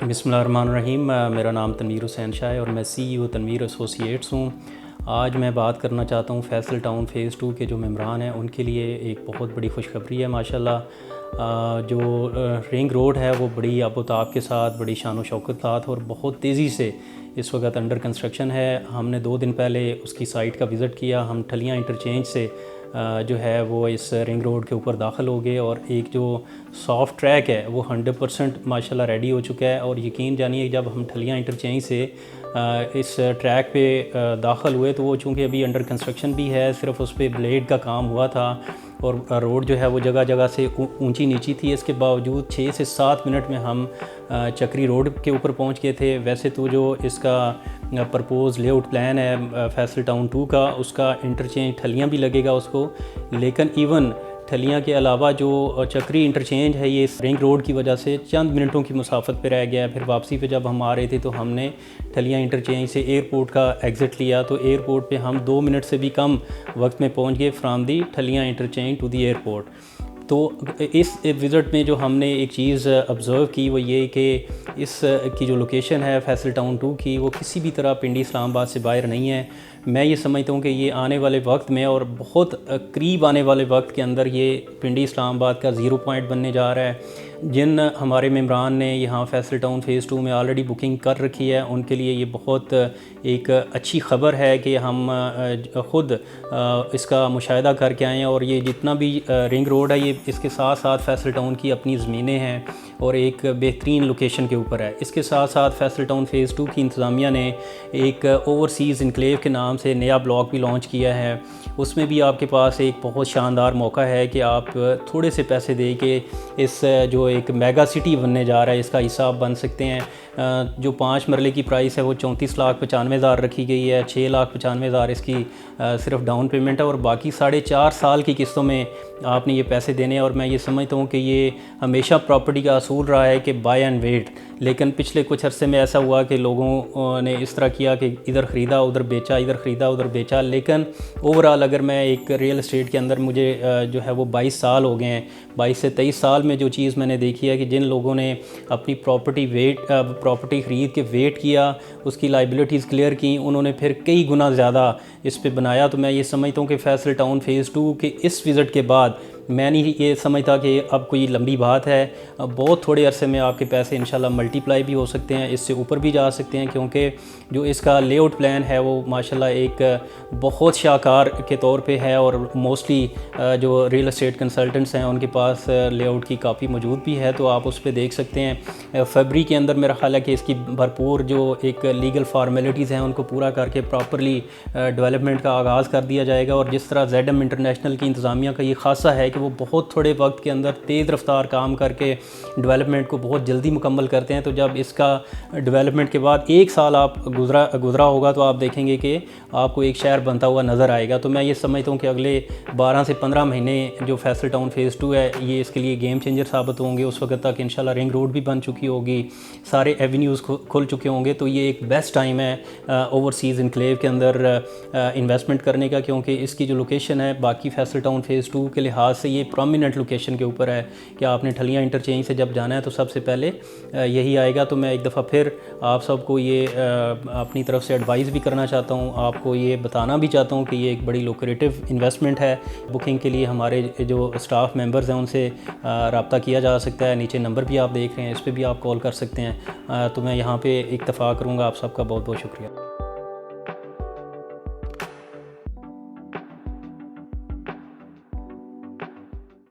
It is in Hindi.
बिस्मिल्लाहिर्रहमानिर्रहीम। मेरा नाम तनवीर हुसैन शाह है और मैं CEO तनवीर एसोसिएट्स हूँ। आज मैं बात करना चाहता हूँ फैसल टाउन फ़ेज़ 2 के जो मेंबरान हैं उनके लिए एक बहुत बड़ी खुशखबरी है माशाल्लाह। जो रिंग रोड है वो बड़ी आबोताब के साथ, बड़ी शान व शौकत के साथ और बहुत तेज़ी से इस वक्त अंडर कंस्ट्रक्शन है। हमने 2 दिन पहले उसकी साइट का विज़िट किया। हम ठलियाँ इंटरचेंज से जो है वो इस रिंग रोड के ऊपर दाखिल हो गए और एक जो सॉफ्ट ट्रैक है वो 100% माशाल्लाह रेडी हो चुका है। और यकीन जानिए जब हम ठलियाँ इंटरचेंज से इस ट्रैक पे दाखिल हुए तो वो चूँकि अभी अंडर कंस्ट्रक्शन भी है, सिर्फ उस पर ब्लेड का काम हुआ था और रोड जो है वो जगह जगह से ऊंची नीची थी। इसके बावजूद 6 से 7 मिनट में हम चक्री रोड के ऊपर पहुंच गए थे। वैसे तो जो इसका प्रपोज लेआउट प्लान है फैसल टाउन 2 का, उसका इंटरचेंज ठलियाँ भी लगेगा उसको, लेकिन इवन ठलियाँ के अलावा जो चक्री इंटरचेंज है ये रिंग रोड की वजह से चंद मिनटों की मुसाफत पे रह गया। फिर वापसी पे जब हम आ रहे थे तो हमने ठलियाँ इंटरचेंज से एयरपोर्ट का एग्ज़िट लिया, तो एयरपोर्ट पे हम 2 मिनट से भी कम वक्त में पहुंच गए फ्राम दी ठलियाँ इंटरचेंज टू दी एयरपोर्ट। तो इस विज़िट में जो हमने एक चीज़ ऑब्ज़र्व की वो ये कि इस की जो लोकेशन है फैसल टाउन 2 की, वो किसी भी तरह पिंडी इस्लामाबाद से बाहर नहीं है। मैं ये समझता हूँ कि ये आने वाले वक्त में और बहुत करीब आने वाले वक्त के अंदर ये पिंडी इस्लामाबाद का ज़ीरो पॉइंट बनने जा रहा है। जिन हमारे मेंबरान ने यहाँ फैसल टाउन फ़ेज़ 2 में ऑलरेडी बुकिंग कर रखी है उनके लिए ये बहुत एक अच्छी ख़बर है कि हम ख़ुद इसका मुशाहिदा करके आए हैं। और ये जितना भी रिंग रोड है ये इसके साथ साथ फैसल टाउन की अपनी ज़मीनें हैं और एक बेहतरीन लोकेशन के ऊपर है। इसके साथ साथ फैसल टाउन फ़ेज़ 2 की इंतज़ामिया ने एक ओवरसीज़ इनक्लेव के नाम से नया ब्लॉक भी लॉन्च किया है। उसमें भी आपके पास एक बहुत शानदार मौका है कि आप थोड़े से पैसे दे के इस जो एक मेगा सिटी बनने जा रहा है इसका हिस्सा आप बन सकते हैं। जो 5 मरले की प्राइस है वो 34,95,000 रखी गई है। 6,95,000 इसकी सिर्फ डाउन पेमेंट है और बाकी 4.5 साल की किस्तों में आपने ये पैसे देने हैं। और मैं ये समझता हूँ कि ये हमेशा प्रॉपर्टी का असूल रहा है कि बाय एंड वेट, लेकिन पिछले कुछ अरसे में ऐसा हुआ कि लोगों ने इस तरह किया कि इधर ख़रीदा उधर बेचा, इधर ख़रीदा उधर बेचा। लेकिन ओवरऑल अगर मैं एक रियल एस्टेट के अंदर मुझे जो है वो 22 साल हो गए हैं, 22 से 23 साल में जो चीज़ मैंने देखी है कि जिन लोगों ने अपनी प्रॉपर्टी ख़रीद के वेट किया, उसकी लाइबिलिटीज़ क्लियर की, उन्होंने फिर कई गुना ज़्यादा इस पे बनाया। तो मैं ये समझता हूँ कि फैसल टाउन फ़ेज़ 2 के इस विज़िट के बाद मैं नहीं ये समझता कि अब कोई लंबी बात है। बहुत थोड़े अरसे में आपके पैसे इंशाल्लाह मल्टीप्लाई भी हो सकते हैं, इससे ऊपर भी जा सकते हैं, क्योंकि जो इसका लेआउट प्लान है वो माशाल्लाह एक बहुत शाहकार के तौर पे है। और मोस्टली जो रियल एस्टेट कंसल्टेंट्स हैं उनके पास लेआउट की कापी मौजूद भी है, तो आप उस पर देख सकते हैं। फरवरी के अंदर मेरा ख्याल है कि इसकी भरपूर जो एक लीगल फार्मेलिटीज़ हैं उनको पूरा करके प्रॉपरली डेवलपमेंट का आगाज़ कर दिया जाएगा। और जिस तरह ZM इंटरनेशनल की इंतज़ामिया का ये खासा है कि वो बहुत थोड़े वक्त के अंदर तेज़ रफ्तार काम करके डेवलपमेंट को बहुत जल्दी मुकम्मल करते हैं, तो जब इसका डेवलपमेंट के बाद 1 साल आप गुज़रा होगा तो आप देखेंगे कि आपको एक शहर बनता हुआ नज़र आएगा। तो मैं ये समझता हूँ कि अगले 12 से 15 महीने जो फैसल टाउन फ़ेज़ 2 है ये इसके लिए गेम चेंजर साबित होंगे। उस वक्त तक इंशाल्लाह रिंग रोड भी बन चुकी होगी, सारे एवेन्यूज़ खुल चुके होंगे। तो ये एक बेस्ट टाइम है ओवरसीज़ इनक्लेव के अंदर इन्वेस्टमेंट करने का, क्योंकि इसकी जो लोकेशन है बाकी फैसल टाउन फ़ेज़ 2 के लिहाज से ये प्रोमिनेंट लोकेशन के ऊपर है कि आपने ठलियाँ इंटरचेंज से जब जाना है तो सबसे पहले यही आएगा। तो मैं एक दफ़ा फिर आप सबको ये अपनी तरफ से एडवाइस भी करना चाहता हूँ, आपको ये बताना भी चाहता हूँ कि ये एक बड़ी लुक्रेटिव इन्वेस्टमेंट है। बुकिंग के लिए हमारे जो स्टाफ मेंबर्स हैं उनसे रब्ता किया जा सकता है। नीचे नंबर भी आप देख रहे हैं, इस पर भी आप कॉल कर सकते हैं। तो मैं यहाँ पे इत्तफ़ाक़ करूँगा। आप सबका बहुत बहुत शुक्रिया।